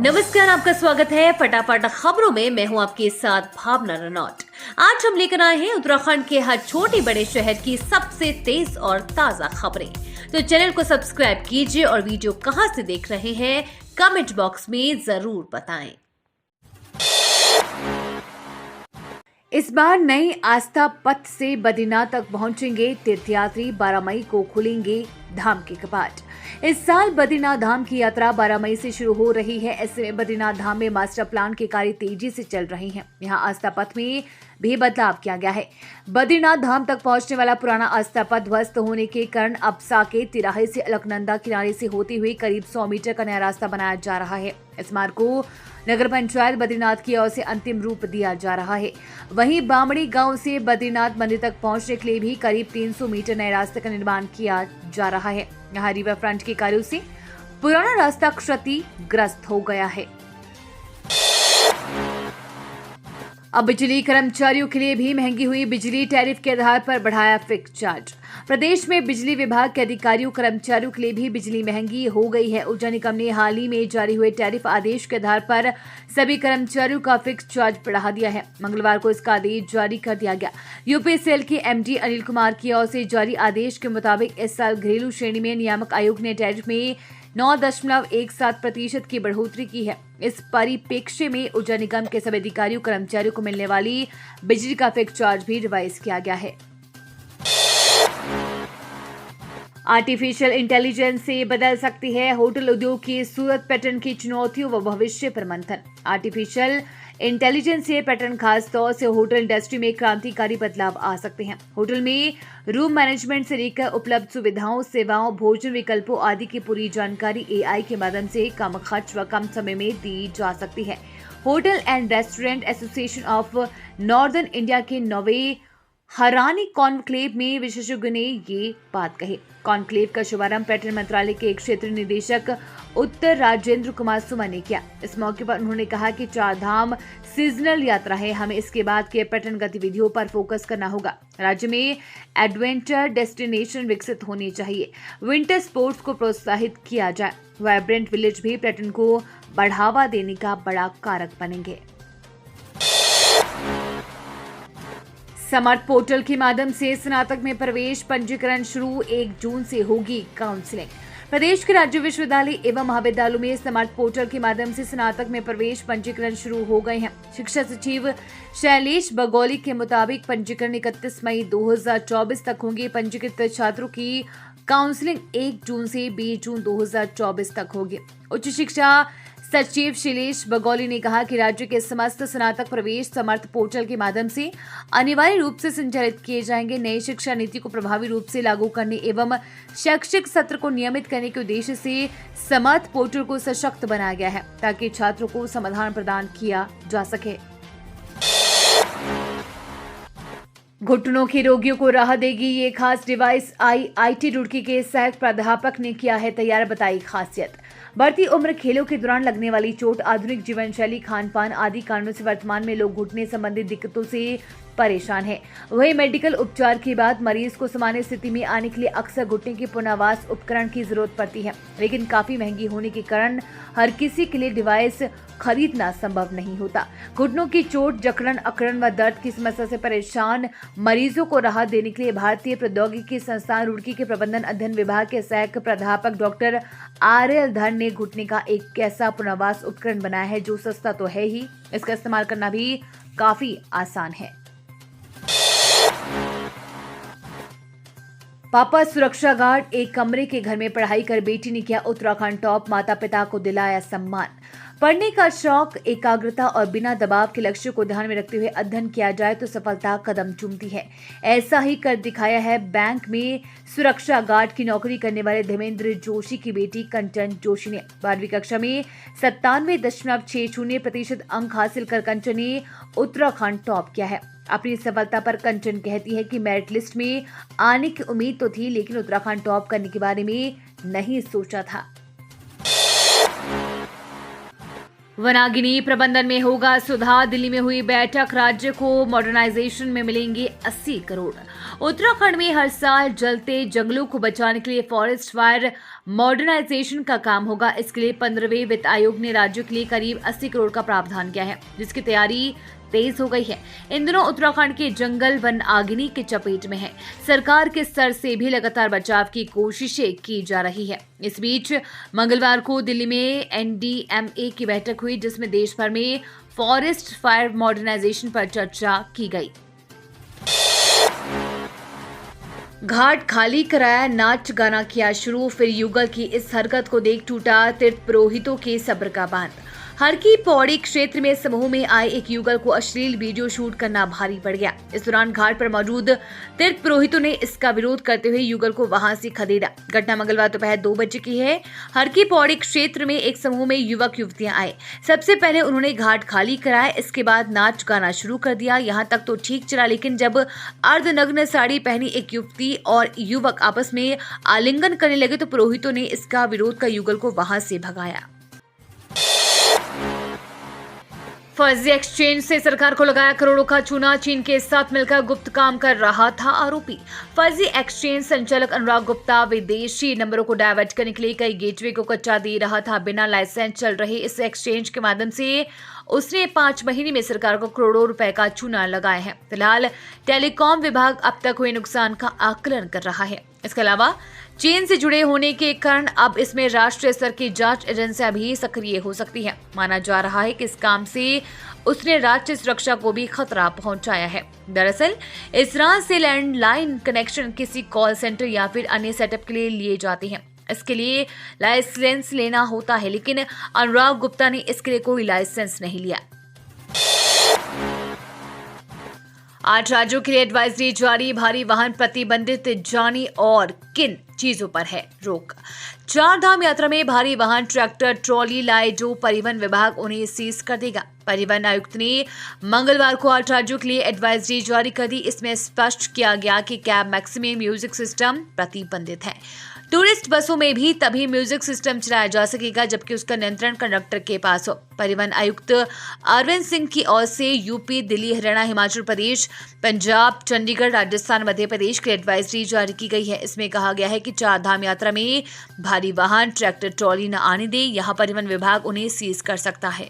नमस्कार, आपका स्वागत है फटाफट खबरों में। मैं हूं आपके साथ भावना रनौत। आज हम लेकर आए हैं उत्तराखंड के हर छोटे बड़े शहर की सबसे तेज और ताजा खबरें। तो चैनल को सब्सक्राइब कीजिए और वीडियो कहां से देख रहे हैं कमेंट बॉक्स में जरूर बताएं। इस बार नई आस्था पथ से बद्रीनाथ तक पहुंचेंगे तीर्थयात्री। 12 मई को खुलेंगे धाम के कपाट। इस साल बद्रीनाथ धाम की यात्रा 12 मई से शुरू हो रही है। ऐसे में बद्रीनाथ धाम में मास्टर प्लान के कार्य तेजी से चल रहे हैं। यहाँ आस्था पथ में भी बदलाव किया गया है। बद्रीनाथ धाम तक पहुंचने वाला पुराना आस्था पथ ध्वस्त होने के कारण अब साकेत तिराहे से अलकनंदा किनारे से होते हुए करीब 100 मीटर का नया रास्ता बनाया जा रहा है। इस मार्ग को नगर पंचायत बद्रीनाथ की ओर से अंतिम रूप दिया जा रहा है। वहीं बामड़ी गांव से बद्रीनाथ मंदिर तक पहुंचने के लिए भी करीब 300 मीटर नए रास्ते का निर्माण किया जा रहा है। यहाँ रिवर फ्रंट के कार्यों से पुराना रास्ता क्षतिग्रस्त हो गया है। अब बिजली कर्मचारियों के लिए भी महंगी हुई। बिजली टैरिफ के आधार पर बढ़ाया फिक्स चार्ज। प्रदेश में बिजली विभाग के अधिकारियों कर्मचारियों के लिए भी बिजली महंगी हो गई है। ऊर्जा निगम ने हाल ही में जारी हुए टैरिफ आदेश के आधार पर सभी कर्मचारियों का फिक्स चार्ज बढ़ा दिया है। मंगलवार को इसका आदेश जारी कर दिया गया। यूपीएसएल के एमडी अनिल कुमार की ओर से जारी आदेश के मुताबिक इस साल घरेलू श्रेणी में नियामक आयोग ने टैरिफ में 9.17% की बढ़ोतरी की है। इस परिप्रेक्ष्य में ऊर्जा निगम के सभी अधिकारियों कर्मचारियों को मिलने वाली बिजली का फिक्स चार्ज भी रिवाइज किया गया है। आर्टिफिशियल इंटेलिजेंस से बदल सकती है होटल उद्योग की सूरत। पैटर्न की चुनौतियों व भविष्य पर मंथन। आर्टिफिशियल इंटेलिजेंस से पैटर्न खास तौर से होटल इंडस्ट्री में क्रांतिकारी बदलाव आ सकते हैं। होटल में रूम मैनेजमेंट से लेकर उपलब्ध सुविधाओं, सेवाओं, भोजन विकल्पों आदि की पूरी जानकारी एआई के माध्यम से कम खर्च व कम समय में दी जा सकती है। Hotel and restaurant association of northern India के 9वें हरानी कॉन्क्लेव में विशेषज्ञों ने ये बात कही। कॉन्क्लेव का शुभारंभ पर्यटन मंत्रालय के क्षेत्रीय निदेशक उत्तर राजेंद्र कुमार सुमन ने किया। इस मौके पर उन्होंने कहा कि 4 धाम सीजनल यात्रा है, हमें इसके बाद के पर्यटन गतिविधियों पर फोकस करना होगा। राज्य में एडवेंचर डेस्टिनेशन विकसित होने चाहिए। विंटर स्पोर्ट्स को प्रोत्साहित किया जाए। वाइब्रेंट विलेज भी पर्यटन को बढ़ावा देने का बड़ा कारक बनेंगे। समर्थ पोर्टल के माध्यम से स्नातक में प्रवेश पंजीकरण शुरू। 1 जून से होगी काउंसलिंग। प्रदेश के राज्य विश्वविद्यालय एवं महाविद्यालयों में समर्थ पोर्टल के माध्यम से स्नातक में प्रवेश पंजीकरण शुरू हो गए हैं। शिक्षा सचिव शैलेश बगोली के मुताबिक पंजीकरण 31 मई 2024 तक होंगे। पंजीकृत छात्रों की काउंसलिंग 1 जून से 20 जून 2024 तक होगी। उच्च शिक्षा सचिव शैलेश बगोली ने कहा कि राज्य के समस्त स्नातक प्रवेश समर्थ पोर्टल के माध्यम से अनिवार्य रूप से संचालित किए जाएंगे। नई शिक्षा नीति को प्रभावी रूप से लागू करने एवं शैक्षिक सत्र को नियमित करने के उद्देश्य से समर्थ पोर्टल को सशक्त बनाया गया है ताकि छात्रों को समाधान प्रदान किया जा सके। घुटनों के रोगियों को राहत देगी ये खास डिवाइस। आईआईटी रुड़की के सहायक प्राध्यापक ने किया है तैयार, बताई खासियत। बढ़ती उम्र, खेलों के दौरान लगने वाली चोट, आधुनिक जीवन शैली, खान पान आदि कारणों से वर्तमान में लोग घुटने संबंधित दिक्कतों से परेशान है। वही मेडिकल उपचार के बाद मरीज को सामान्य स्थिति में आने के लिए अक्सर घुटने के पुनर्वास उपकरण की जरूरत पड़ती है, लेकिन काफी महंगी होने के कारण हर किसी के लिए डिवाइस खरीदना संभव नहीं होता। घुटनों की चोट, जकड़न, अकड़न व दर्द की समस्या से परेशान मरीजों को राहत देने के लिए भारतीय प्रौद्योगिकी संस्थान रुड़की के प्रबंधन अध्ययन विभाग के सहायक प्राध्यापक डॉक्टर आरएल धर ने घुटने का एक ऐसा पुनर्वास उपकरण बनाया है जो सस्ता तो है ही, इसका इस्तेमाल करना भी काफी आसान है। पापा सुरक्षा गार्ड। एक कमरे के घर में पढ़ाई कर बेटी ने किया उत्तराखंड टॉप। माता पिता को दिलाया सम्मान। पढ़ने का शौक, एकाग्रता और बिना दबाव के लक्ष्य को ध्यान में रखते हुए अध्ययन किया जाए तो सफलता कदम चूमती है। ऐसा ही कर दिखाया है बैंक में सुरक्षा गार्ड की नौकरी करने वाले धर्मेंद्र जोशी की बेटी कंचन जोशी ने। 12वीं कक्षा में 97.60% अंक हासिल कर कंचन ने उत्तराखंड टॉप किया है। अपनी सफलता पर कंचन कहती है कि मेरिट लिस्ट में आने की उम्मीद तो थी, लेकिन उत्तराखंड टॉप करने के बारे में नहीं सोचा था। वनागिनी प्रबंधन में होगा सुधार। दिल्ली में हुई बैठक। राज्य को मॉडर्नाइजेशन में मिलेंगे 80 करोड़। उत्तराखंड में हर साल जलते जंगलों को बचाने के लिए फॉरेस्ट फायर मॉडर्नाइजेशन का काम होगा। इसके लिए 15वें वित्त आयोग ने राज्यों के लिए करीब 80 करोड़ का प्रावधान किया है, जिसकी तैयारी तेज हो गई है। इन दिनों उत्तराखंड के जंगल वन आगिनी की चपेट में है। सरकार के स्तर से भी लगातार बचाव की कोशिशें की जा रही है। इस बीच मंगलवार को दिल्ली में NDMA की बैठक हुई, जिसमें देश भर में फॉरेस्ट फायर मॉडर्नाइजेशन पर चर्चा की गई। घाट खाली कराया, नाच गाना किया शुरू, फिर युगल की इस हरकत को देख टूटा तीर्थ पुरोहितों के सब्र का बांध। हर की पौड़ी क्षेत्र में समूह में आए एक युगल को अश्लील वीडियो शूट करना भारी पड़ गया। इस दौरान घाट पर मौजूद तीर्थ पुरोहितों ने इसका विरोध करते हुए युगल को वहां से खदेड़ा। घटना मंगलवार दोपहर 2 बजे की है। हर की पौड़ी क्षेत्र में एक समूह में युवक युवतियां आए। सबसे पहले उन्होंने घाट खाली कराया, इसके बाद नाच गाना शुरू कर दिया। यहाँ तक तो ठीक चला, लेकिन जब अर्धनग्न साड़ी पहनी एक युवती और युवक आपस में आलिंगन करने लगे तो पुरोहितों ने इसका विरोध कर युगल को वहां से भगाया। फर्जी एक्सचेंज से सरकार को लगाया करोड़ों का चूना, चीन के साथ मिलकर गुप्त काम कर रहा था आरोपी। फर्जी एक्सचेंज संचालक अनुराग गुप्ता विदेशी नंबरों को डायवर्ट करने के लिए कई गेटवे को कच्चा दे रहा था। बिना लाइसेंस चल रहे इस एक्सचेंज के माध्यम से उसने 5 महीने में सरकार को करोड़ों रुपए का चूना लगाया है। फिलहाल टेलीकॉम विभाग अब तक हुए नुकसान का आकलन कर रहा है। इसके अलावा चीन से जुड़े होने के कारण अब इसमें राष्ट्रीय स्तर की जांच एजेंसियां भी सक्रिय हो सकती है। माना जा रहा है कि इस काम से उसने राज्य सुरक्षा को भी खतरा पहुंचाया है। दरअसल इस राह से लैंडलाइन कनेक्शन किसी कॉल सेंटर या फिर अन्य सेटअप के लिए लिए जाते हैं। इसके लिए लाइसेंस लेना होता है, लेकिन अनुराग गुप्ता ने इसके लिए कोई लाइसेंस नहीं लिया। 8 राज्यों के लिए एडवाइजरी जारी, भारी वाहन प्रतिबंधित, जानी और किन चीजों पर है रोक। 4 धाम यात्रा में भारी वाहन ट्रैक्टर ट्रॉली लाए जो परिवहन विभाग उन्हें सीज कर देगा। परिवहन आयुक्त ने मंगलवार को 8 राज्यों के लिए एडवाइजरी जारी कर दी। इसमें स्पष्ट किया गया कि कैब मैक्सिमम म्यूजिक सिस्टम प्रतिबंधित है। टूरिस्ट बसों में भी तभी म्यूजिक सिस्टम चलाया जा सकेगा जबकि उसका नियंत्रण कंडक्टर के पास हो। परिवहन आयुक्त अरविंद सिंह की ओर से यूपी, दिल्ली, हरियाणा, हिमाचल प्रदेश, पंजाब, चंडीगढ़, राजस्थान, मध्य प्रदेश के लिए एडवाइजरी जारी की गई है। इसमें कहा गया है कि 4 धाम यात्रा में भारी वाहन ट्रैक्टर ट्रॉली न आने दे। यहाँ परिवहन विभाग उन्हें सीज कर सकता है।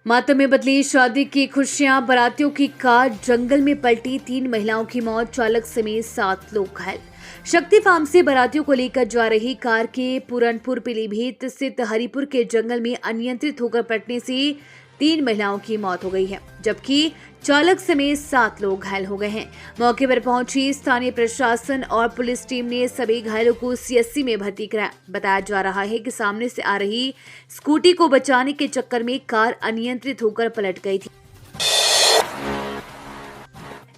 मातम में बदली शादी की खुशियां, बारातियों की कार जंगल में पलटी, 3 महिलाओं की मौत, चालक समेत 7 लोग घायल। शक्ति फार्म से बारातियों को लेकर जा रही कार के पूरनपुर पीलीभीत स्थित हरिपुर के जंगल में अनियंत्रित होकर पलटने से 3 महिलाओं की मौत हो गई है, जबकि चालक समेत 7 लोग घायल हो गए हैं। मौके पर पहुंची स्थानीय प्रशासन और पुलिस टीम ने सभी घायलों को CSC में भर्ती कराया। बताया जा रहा है कि सामने से आ रही स्कूटी को बचाने के चक्कर में कार अनियंत्रित होकर पलट गई थी।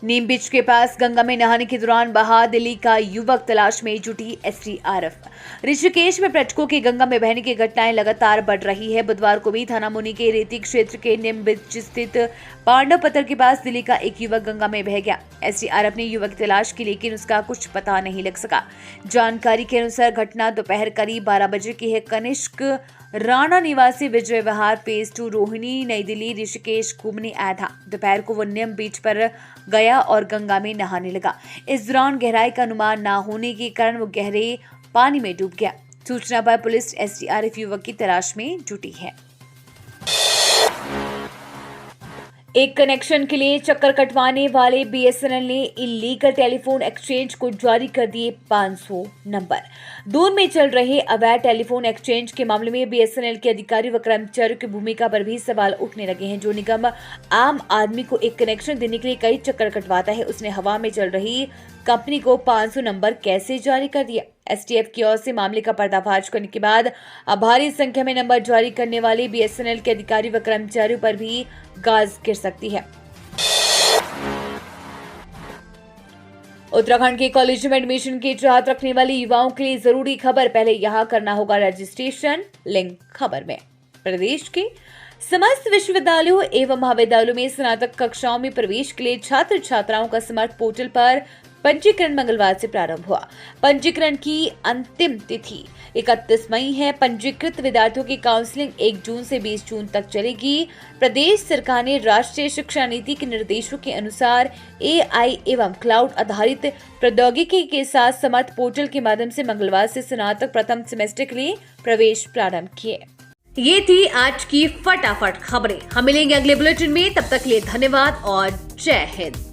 नीम बीच के पास गंगा में नहाने के दौरान बहा, दिल्ली का युवक तलाश में जुटी SDRF। ऋषिकेश में पर्यटकों की गंगा में बहने की घटनाएं लगातार बढ़ रही है। बुधवार को भी थाना मुनि के रेती क्षेत्र के नीम बीच स्थित पांडव पत्थर के पास दिल्ली का एक युवक गंगा में बह गया। SDRF ने युवक की तलाश की, लेकिन उसका कुछ पता नहीं लग सका। जानकारी के अनुसार घटना दोपहर करीब 12 बजे की है। कनिष्क राणा निवासी विजय विहार फेज 2 रोहिणी नई दिल्ली ऋषिकेश घूमने आया था। दोपहर को वो नीम बीच पर गया और गंगा में नहाने लगा। इस दौरान गहराई का अनुमान न होने के कारण वो गहरे पानी में डूब गया। सूचना पर पुलिस SDRF युवक की तलाश में जुटी है। एक कनेक्शन के लिए चक्कर कटवाने वाले BSNL ने इलीगल टेलीफोन एक्सचेंज को जारी कर दिए 500 नंबर। दून में चल रहे अवैध टेलीफोन एक्सचेंज के मामले में BSNL के अधिकारी व कर्मचारियों की भूमिका पर भी सवाल उठने लगे हैं। जो निगम आम आदमी को एक कनेक्शन देने के लिए कई चक्कर कटवाता है, उसने हवा में चल रही कंपनी को 500 नंबर कैसे जारी कर दिया? STF की ओर से मामले का पर्दाफाश करने के बाद अब भारी संख्या में नंबर जारी करने वाले BSNL के अधिकारी व कर्मचारियों पर भी गाज गिर सकती है। उत्तराखंड के कॉलेज में एडमिशन की चाहत रखने वाले युवाओं के लिए जरूरी खबर, पहले यहां करना होगा रजिस्ट्रेशन। लिंक खबर में। प्रदेश के समस्त विश्वविद्यालयों एवं महाविद्यालयों में स्नातक कक्षाओं में प्रवेश के लिए छात्र छात्राओं का स्मार्ट पोर्टल पर पंजीकरण मंगलवार से प्रारंभ हुआ। पंजीकरण की अंतिम तिथि 31 मई है। पंजीकृत विद्यार्थियों की काउंसलिंग 1 जून से 20 जून तक चलेगी। प्रदेश सरकार ने राष्ट्रीय शिक्षा नीति के निर्देशों के अनुसार AI एवं क्लाउड आधारित प्रौद्योगिकी के साथ समर्थ पोर्टल के माध्यम से मंगलवार से स्नातक प्रथम सेमेस्टर के लिए प्रवेश प्रारंभ किए। ये थी आज की फटाफट खबरें। हम मिलेंगे अगले बुलेटिन में, तब तक के लिए धन्यवाद और जय हिंद।